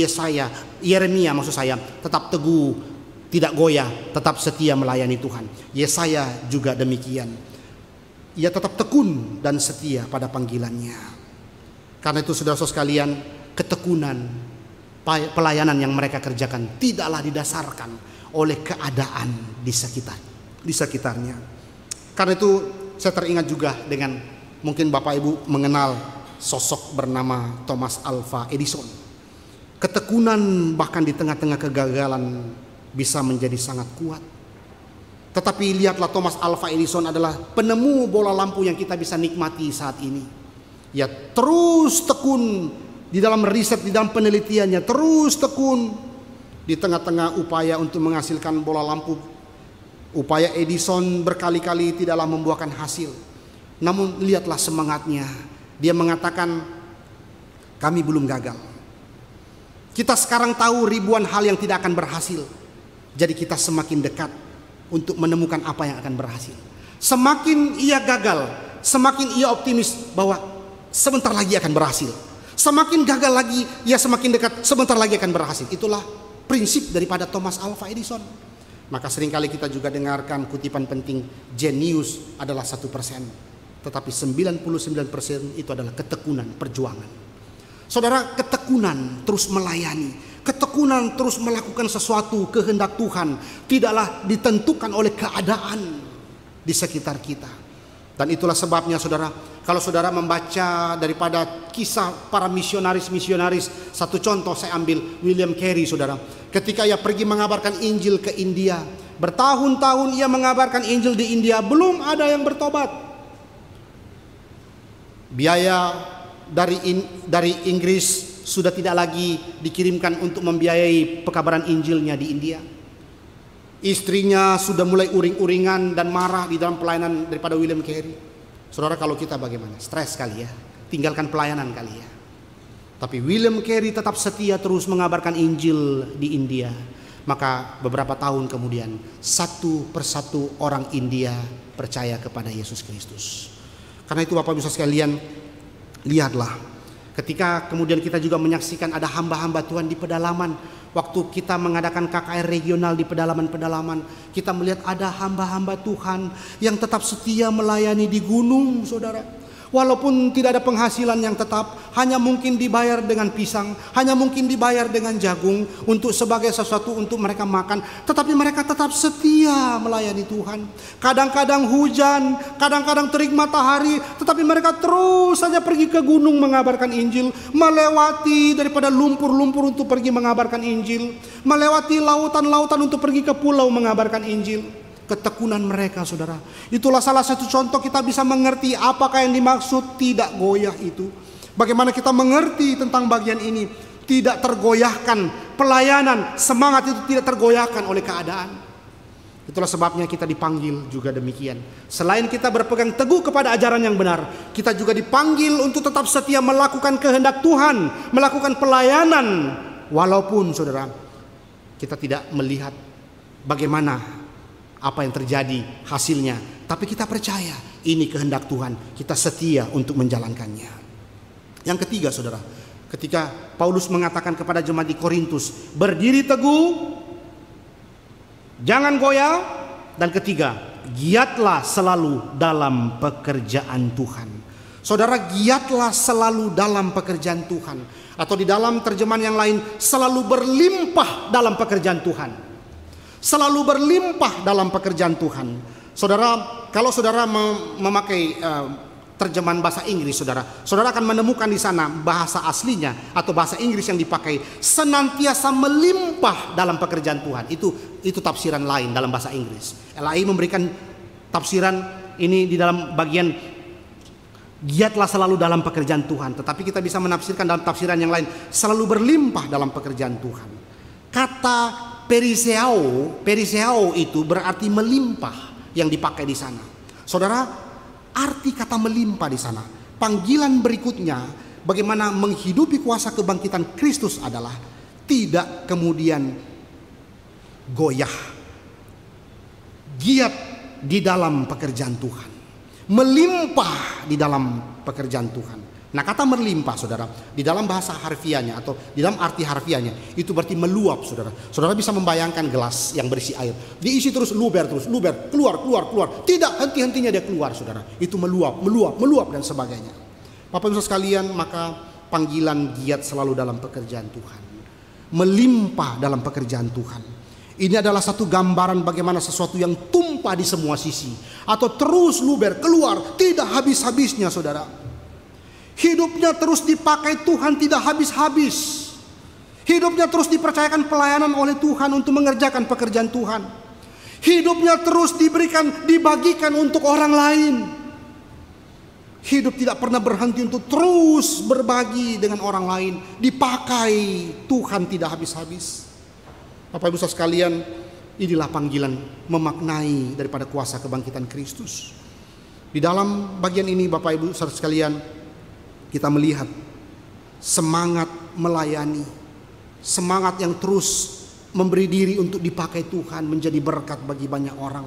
Yeremia maksud saya tetap teguh, tidak goyah, tetap setia melayani Tuhan. Yesaya juga demikian. Ia tetap tekun dan setia pada panggilannya. Karena itu saudara-saudara sekalian, ketekunan pelayanan yang mereka kerjakan tidaklah didasarkan oleh keadaan di sekitarnya. Karena itu saya teringat juga dengan, mungkin Bapak Ibu mengenal sosok bernama Thomas Alva Edison. Ketekunan bahkan di tengah-tengah kegagalan bisa menjadi sangat kuat. Tetapi lihatlah, Thomas Alva Edison adalah penemu bola lampu yang kita bisa nikmati saat ini. Ya, terus tekun di dalam riset, di dalam penelitiannya, terus tekun di tengah-tengah upaya untuk menghasilkan bola lampu. Upaya Edison berkali-kali tidaklah membuahkan hasil. Namun lihatlah semangatnya. Dia mengatakan, kami belum gagal. Kita sekarang tahu ribuan hal yang tidak akan berhasil. Jadi kita semakin dekat untuk menemukan apa yang akan berhasil. Semakin ia gagal, semakin ia optimis bahwa sebentar lagi akan berhasil. Semakin gagal lagi, ia semakin dekat, sebentar lagi akan berhasil. Itulah prinsip daripada Thomas Alva Edison. Maka seringkali kita juga dengarkan kutipan penting, jenius adalah 1%, tetapi 99% itu adalah ketekunan, perjuangan. Saudara, ketekunan terus melayani, ketekunan terus melakukan sesuatu kehendak Tuhan tidaklah ditentukan oleh keadaan di sekitar kita. Dan itulah sebabnya saudara, kalau saudara membaca daripada kisah para misionaris, satu contoh saya ambil William Carey saudara. Ketika ia pergi mengabarkan Injil ke India, bertahun-tahun ia mengabarkan Injil di India, belum ada yang bertobat. Biaya dari Inggris sudah tidak lagi dikirimkan untuk membiayai pekabaran Injilnya di India. Istrinya sudah mulai uring-uringan dan marah di dalam pelayanan daripada William Carey. Saudara, kalau kita bagaimana? Stres kali ya, tinggalkan pelayanan kali ya. Tapi William Carey tetap setia terus mengabarkan Injil di India. Maka beberapa tahun kemudian satu persatu orang India percaya kepada Yesus Kristus. Karena itu Bapak Ibu sekalian, lihatlah ketika kemudian kita juga menyaksikan ada hamba-hamba Tuhan di pedalaman. Waktu kita mengadakan KKR regional di pedalaman-pedalaman, kita melihat ada hamba-hamba Tuhan yang tetap setia melayani di gunung, saudara. Walaupun tidak ada penghasilan yang tetap, hanya mungkin dibayar dengan pisang, hanya mungkin dibayar dengan jagung untuk sebagai sesuatu untuk mereka makan, tetapi mereka tetap setia melayani Tuhan. Kadang-kadang hujan, kadang-kadang terik matahari, tetapi mereka terus saja pergi ke gunung mengabarkan Injil, melewati daripada lumpur-lumpur untuk pergi mengabarkan Injil, melewati lautan-lautan untuk pergi ke pulau mengabarkan Injil. Ketekunan mereka, saudara. Itulah salah satu contoh kita bisa mengerti apakah yang dimaksud tidak goyah itu. Bagaimana kita mengerti tentang bagian ini. Tidak tergoyahkan pelayanan, semangat itu tidak tergoyahkan oleh keadaan. Itulah sebabnya kita dipanggil juga demikian. Selain kita berpegang teguh kepada ajaran yang benar, kita juga dipanggil untuk tetap setia melakukan kehendak Tuhan, melakukan pelayanan. Walaupun saudara, kita tidak melihat bagaimana apa yang terjadi hasilnya, tapi kita percaya ini kehendak Tuhan, kita setia untuk menjalankannya. Yang ketiga saudara, ketika Paulus mengatakan kepada jemaat di Korintus, berdiri teguh, jangan goyah, dan ketiga, giatlah selalu dalam pekerjaan Tuhan. Saudara, giatlah selalu dalam pekerjaan Tuhan, atau di dalam terjemahan yang lain, selalu berlimpah dalam pekerjaan Tuhan. Selalu berlimpah dalam pekerjaan Tuhan. Saudara, kalau saudara memakai terjemahan bahasa Inggris, saudara akan menemukan di sana bahasa aslinya atau bahasa Inggris yang dipakai senantiasa melimpah dalam pekerjaan Tuhan. Itu tafsiran lain dalam bahasa Inggris. LAI memberikan tafsiran ini di dalam bagian giatlah selalu dalam pekerjaan Tuhan. Tetapi kita bisa menafsirkan dalam tafsiran yang lain, selalu berlimpah dalam pekerjaan Tuhan. Kata periseo itu berarti melimpah yang dipakai di sana. Saudara, arti kata melimpah di sana, panggilan berikutnya bagaimana menghidupi kuasa kebangkitan Kristus adalah tidak kemudian goyah, giat di dalam pekerjaan Tuhan, melimpah di dalam pekerjaan Tuhan. Nah, kata melimpah saudara, di dalam bahasa harfiahnya atau di dalam arti harfiahnya itu berarti meluap saudara. Saudara bisa membayangkan gelas yang berisi air, diisi terus, luber, keluar, tidak henti-hentinya dia keluar saudara. Itu meluap dan sebagainya. Bapak Ibu sekalian, maka panggilan giat selalu dalam pekerjaan Tuhan, melimpah dalam pekerjaan Tuhan. Ini adalah satu gambaran bagaimana sesuatu yang tumpah di semua sisi atau terus luber keluar, tidak habis-habisnya saudara. Hidupnya terus dipakai Tuhan, tidak habis-habis. Hidupnya terus dipercayakan pelayanan oleh Tuhan untuk mengerjakan pekerjaan Tuhan. Hidupnya terus dibagikan untuk orang lain. Hidup tidak pernah berhenti untuk terus berbagi dengan orang lain. Dipakai Tuhan tidak habis-habis. Bapak Ibu sekalian, inilah panggilan memaknai daripada kuasa kebangkitan Kristus. Di dalam bagian ini Bapak Ibu sekalian, kita melihat semangat melayani, semangat yang terus memberi diri untuk dipakai Tuhan menjadi berkat bagi banyak orang.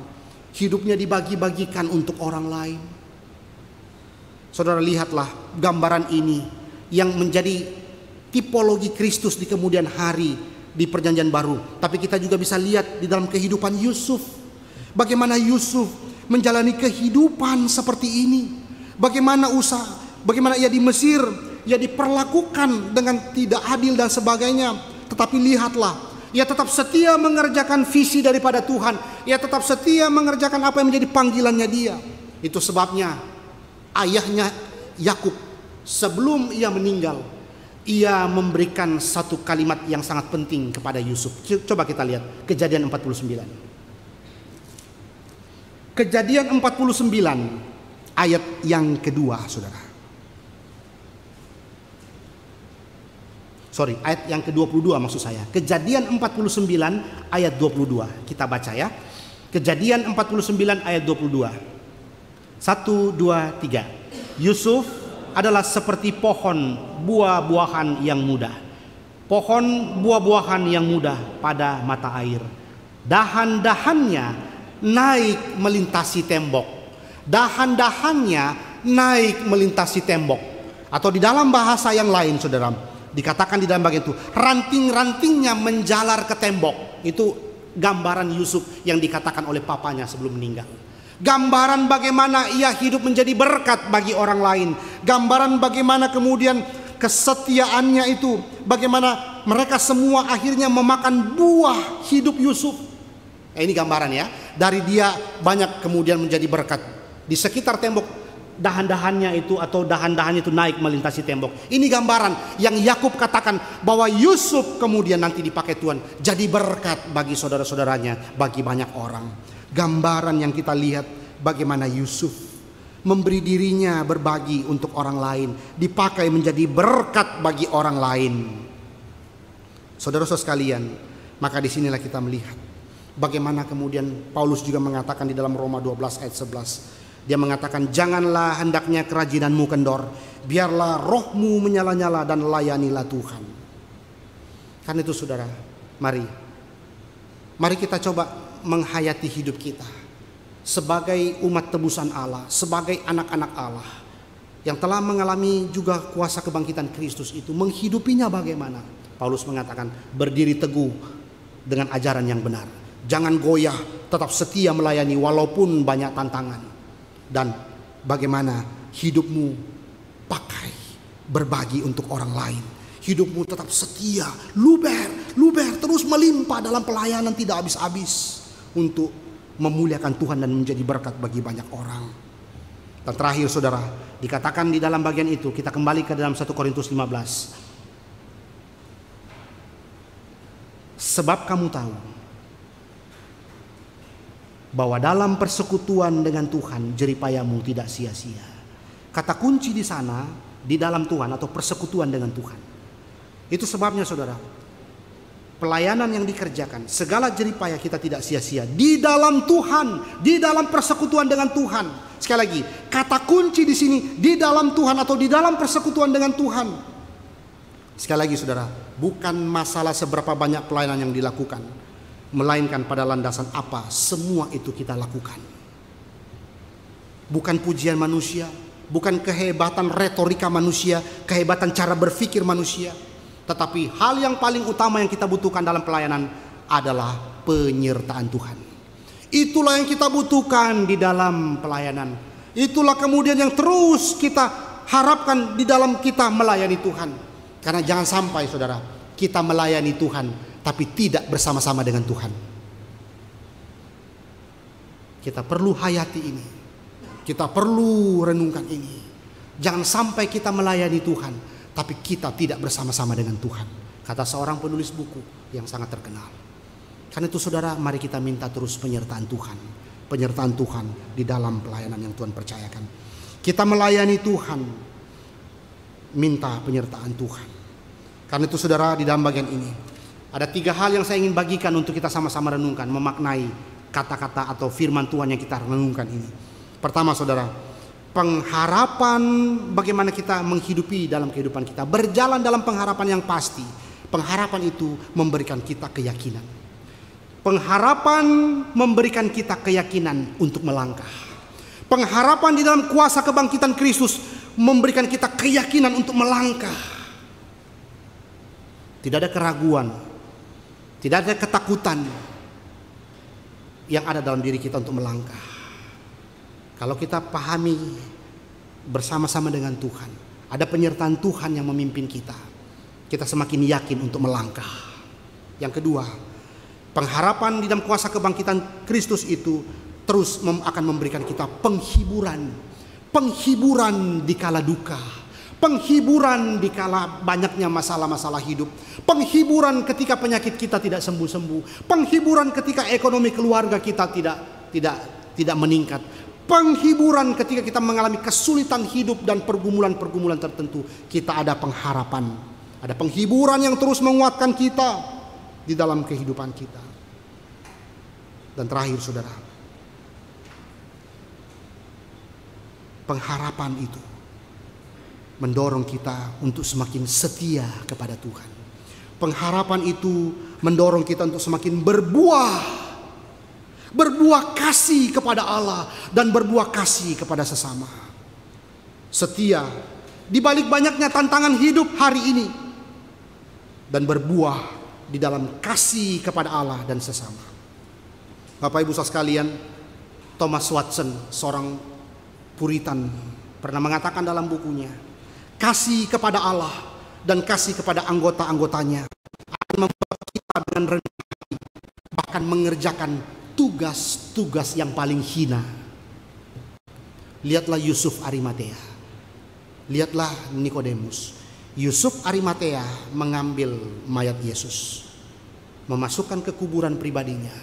Hidupnya dibagi-bagikan untuk orang lain. Saudara, lihatlah gambaran ini yang menjadi tipologi Kristus di kemudian hari di Perjanjian Baru, tapi kita juga bisa lihat di dalam kehidupan Yusuf. Bagaimana Yusuf menjalani kehidupan seperti ini. Bagaimana ia di Mesir, ia diperlakukan dengan tidak adil dan sebagainya. Tetapi lihatlah, ia tetap setia mengerjakan visi daripada Tuhan. Ia tetap setia mengerjakan apa yang menjadi panggilannya dia. Itu sebabnya ayahnya Yakub, sebelum ia meninggal, ia memberikan satu kalimat yang sangat penting kepada Yusuf. Coba kita lihat Kejadian 49. Kejadian 49 ayat yang kedua, saudara. Ayat yang ke-22 maksud saya. Kejadian 49 ayat 22. Kita baca ya. Kejadian 49 ayat 22. 1, 2, 3. Yusuf adalah seperti pohon buah-buahan yang muda. Pohon buah-buahan yang muda pada mata air. Dahan-dahannya naik melintasi tembok. Dahan-dahannya naik melintasi tembok. Atau di dalam bahasa yang lain, saudara, dikatakan di dalam bagian itu, ranting-rantingnya menjalar ke tembok. Itu gambaran Yusuf yang dikatakan oleh papanya sebelum meninggal. Gambaran bagaimana ia hidup menjadi berkat bagi orang lain. Gambaran bagaimana kemudian kesetiaannya itu, bagaimana mereka semua akhirnya memakan buah hidup Yusuf. Ini gambaran ya. Dari dia banyak kemudian menjadi berkat. Di sekitar tembok dahan-dahannya itu, atau dahan-dahannya itu naik melintasi tembok. Ini gambaran yang Yakub katakan bahwa Yusuf kemudian nanti dipakai Tuhan jadi berkat bagi saudara-saudaranya, bagi banyak orang. Gambaran yang kita lihat bagaimana Yusuf memberi dirinya berbagi untuk orang lain, dipakai menjadi berkat bagi orang lain. Saudara-saudara sekalian, maka disinilah kita melihat bagaimana kemudian Paulus juga mengatakan di dalam Roma 12 ayat 11. Dia mengatakan, janganlah hendaknya kerajinanmu kendor, biarlah rohmu menyala-nyala dan layanilah Tuhan. Karena itu saudara, mari kita coba menghayati hidup kita sebagai umat tebusan Allah, sebagai anak-anak Allah yang telah mengalami juga kuasa kebangkitan Kristus itu. Menghidupinya bagaimana? Paulus mengatakan, berdiri teguh dengan ajaran yang benar, jangan goyah, tetap setia melayani walaupun banyak tantangan. Dan bagaimana hidupmu pakai berbagi untuk orang lain. Hidupmu tetap setia, luber terus melimpah dalam pelayanan tidak habis-habis untuk memuliakan Tuhan dan menjadi berkat bagi banyak orang. Dan terakhir saudara, dikatakan di dalam bagian itu, kita kembali ke dalam 1 Korintus 15. Sebab kamu tahu bahwa dalam persekutuan dengan Tuhan jeripayamu tidak sia-sia. Kata kunci di sana, di dalam Tuhan atau persekutuan dengan Tuhan. Itu sebabnya saudara, pelayanan yang dikerjakan, segala jeripaya kita tidak sia-sia di dalam Tuhan, di dalam persekutuan dengan Tuhan. Sekali lagi, kata kunci di sini di dalam Tuhan atau di dalam persekutuan dengan Tuhan. Sekali lagi saudara, bukan masalah seberapa banyak pelayanan yang dilakukan, melainkan pada landasan apa semua itu kita lakukan. Bukan pujian manusia, bukan kehebatan retorika manusia, kehebatan cara berpikir manusia, tetapi hal yang paling utama yang kita butuhkan dalam pelayanan adalah penyertaan Tuhan. Itulah yang kita butuhkan di dalam pelayanan. Itulah kemudian yang terus kita harapkan di dalam kita melayani Tuhan. Karena jangan sampai saudara, kita melayani Tuhan tapi tidak bersama-sama dengan Tuhan. Kita perlu hayati ini. Kita perlu renungkan ini. Jangan sampai kita melayani Tuhan tapi kita tidak bersama-sama dengan Tuhan. Kata seorang penulis buku yang sangat terkenal. Karena itu saudara, mari kita minta terus penyertaan Tuhan. Penyertaan Tuhan di dalam pelayanan yang Tuhan percayakan. Kita melayani Tuhan, minta penyertaan Tuhan. Karena itu saudara, di dalam bagian ini ada 3 hal yang saya ingin bagikan untuk kita sama-sama renungkan, memaknai kata-kata atau firman Tuhan yang kita renungkan ini. Pertama saudara, pengharapan, bagaimana kita menghidupi dalam kehidupan kita, berjalan dalam pengharapan yang pasti. Pengharapan itu memberikan kita keyakinan. Pengharapan memberikan kita keyakinan untuk melangkah. Pengharapan di dalam kuasa kebangkitan Kristus memberikan kita keyakinan untuk melangkah. Tidak ada keraguan Tidak ada ketakutan yang ada dalam diri kita untuk melangkah. Kalau kita pahami bersama-sama dengan Tuhan, ada penyertaan Tuhan yang memimpin kita, kita semakin yakin untuk melangkah. Yang kedua, pengharapan di dalam kuasa kebangkitan Kristus itu terus akan memberikan kita penghiburan. Penghiburan di kala duka, penghiburan di kala banyaknya masalah-masalah hidup, penghiburan ketika penyakit kita tidak sembuh-sembuh, penghiburan ketika ekonomi keluarga kita tidak meningkat, penghiburan ketika kita mengalami kesulitan hidup dan pergumulan-pergumulan tertentu. Kita ada pengharapan, ada penghiburan yang terus menguatkan kita di dalam kehidupan kita. Dan terakhir, saudara, pengharapan itu mendorong kita untuk semakin setia kepada Tuhan. Pengharapan itu mendorong kita untuk semakin berbuah kasih kepada Allah dan berbuah kasih kepada sesama. Setia di balik banyaknya tantangan hidup hari ini, dan berbuah di dalam kasih kepada Allah dan sesama. Bapak Ibu saudara sekalian, Thomas Watson, seorang Puritan, pernah mengatakan dalam bukunya, kasih kepada Allah dan kasih kepada anggota-anggotanya akan membuat kita dengan rendah hati bahkan mengerjakan tugas-tugas yang paling hina. Lihatlah Yusuf Arimatea, lihatlah Nikodemus. Yusuf Arimatea mengambil mayat Yesus, memasukkan ke kuburan pribadinya.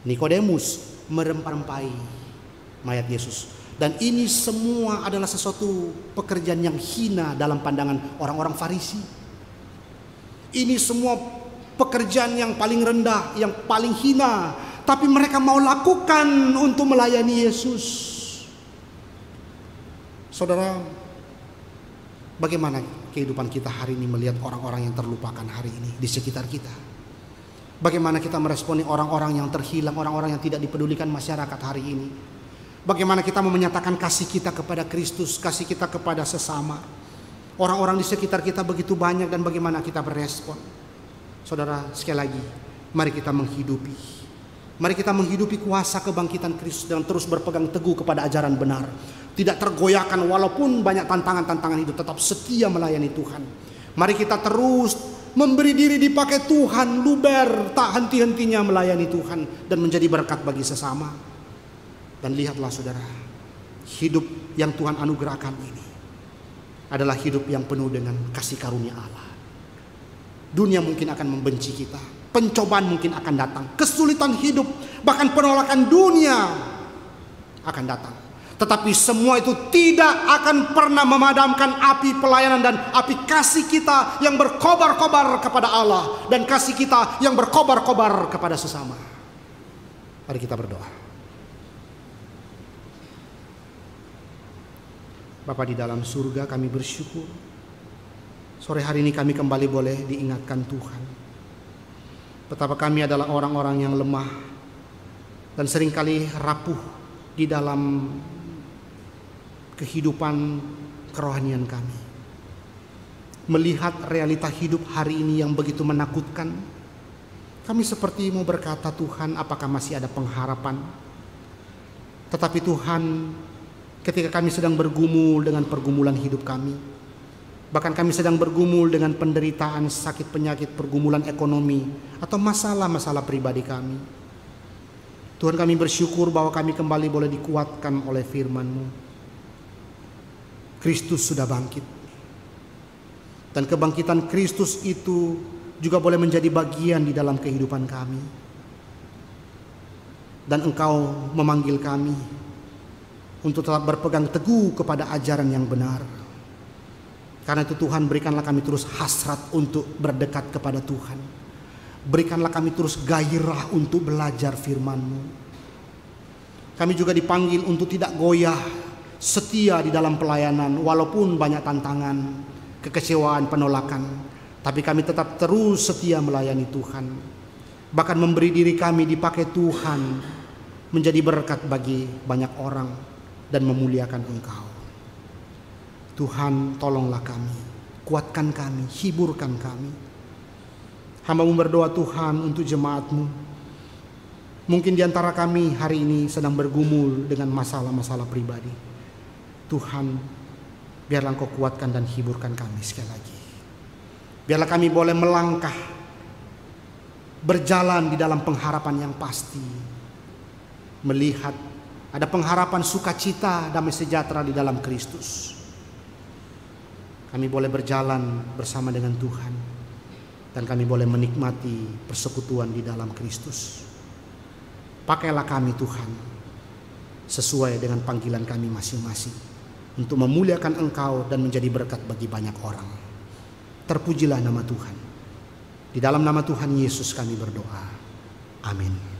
Nikodemus merempai mayat Yesus. Dan ini semua adalah sesuatu pekerjaan yang hina dalam pandangan orang-orang Farisi. Ini semua pekerjaan yang paling rendah, yang paling hina, tapi mereka mau lakukan untuk melayani Yesus. Saudara, bagaimana kehidupan kita hari ini melihat orang-orang yang terlupakan hari ini di sekitar kita? Bagaimana kita meresponi orang-orang yang terhilang, orang-orang yang tidak dipedulikan masyarakat hari ini? Bagaimana kita mau menyatakan kasih kita kepada Kristus, kasih kita kepada sesama? Orang-orang di sekitar kita begitu banyak, dan bagaimana kita berespon? Saudara, sekali lagi, mari kita menghidupi. Mari kita menghidupi kuasa kebangkitan Kristus dan terus berpegang teguh kepada ajaran benar. Tidak tergoyahkan walaupun banyak tantangan-tantangan hidup, tetap setia melayani Tuhan. Mari kita terus memberi diri dipakai Tuhan, luber, tak henti-hentinya melayani Tuhan dan menjadi berkat bagi sesama. Dan lihatlah saudara, hidup yang Tuhan anugerahkan ini adalah hidup yang penuh dengan kasih karunia Allah. Dunia mungkin akan membenci kita, pencobaan mungkin akan datang, kesulitan hidup, bahkan penolakan dunia akan datang. Tetapi semua itu tidak akan pernah memadamkan api pelayanan dan api kasih kita yang berkobar-kobar kepada Allah, dan kasih kita yang berkobar-kobar kepada sesama. Mari kita berdoa. Bapa di dalam surga, kami bersyukur sore hari ini kami kembali boleh diingatkan Tuhan betapa kami adalah orang-orang yang lemah dan seringkali rapuh di dalam kehidupan kerohanian kami. Melihat realita hidup hari ini yang begitu menakutkan, kami seperti mau berkata, Tuhan, apakah masih ada pengharapan? Tetapi Tuhan, ketika kami sedang bergumul dengan pergumulan hidup kami, bahkan kami sedang bergumul dengan penderitaan, sakit, penyakit, pergumulan ekonomi, atau masalah-masalah pribadi kami, Tuhan, kami bersyukur bahwa kami kembali boleh dikuatkan oleh firman-Mu. Kristus sudah bangkit, dan kebangkitan Kristus itu juga boleh menjadi bagian di dalam kehidupan kami. Dan Engkau memanggil kami untuk tetap berpegang teguh kepada ajaran yang benar. Karena itu Tuhan, berikanlah kami terus hasrat untuk berdekat kepada Tuhan. Berikanlah kami terus gairah untuk belajar firman-Mu. Kami juga dipanggil untuk tidak goyah, setia di dalam pelayanan walaupun banyak tantangan, kekecewaan, penolakan. Tapi kami tetap terus setia melayani Tuhan. Bahkan memberi diri kami dipakai Tuhan menjadi berkat bagi banyak orang dan memuliakan Engkau. Tuhan, tolonglah kami, kuatkan kami, hiburkan kami. Hamba-Mu berdoa Tuhan untuk jemaat-Mu. Mungkin di antara kami hari ini sedang bergumul dengan masalah-masalah pribadi. Tuhan, biarlah Engkau kuatkan dan hiburkan kami sekali lagi. Biarlah kami boleh melangkah, berjalan di dalam pengharapan yang pasti. Melihat ada pengharapan sukacita, damai sejahtera di dalam Kristus. Kami boleh berjalan bersama dengan Tuhan. Dan kami boleh menikmati persekutuan di dalam Kristus. Pakailah kami Tuhan, sesuai dengan panggilan kami masing-masing, untuk memuliakan Engkau dan menjadi berkat bagi banyak orang. Terpujilah nama Tuhan. Di dalam nama Tuhan Yesus kami berdoa. Amin.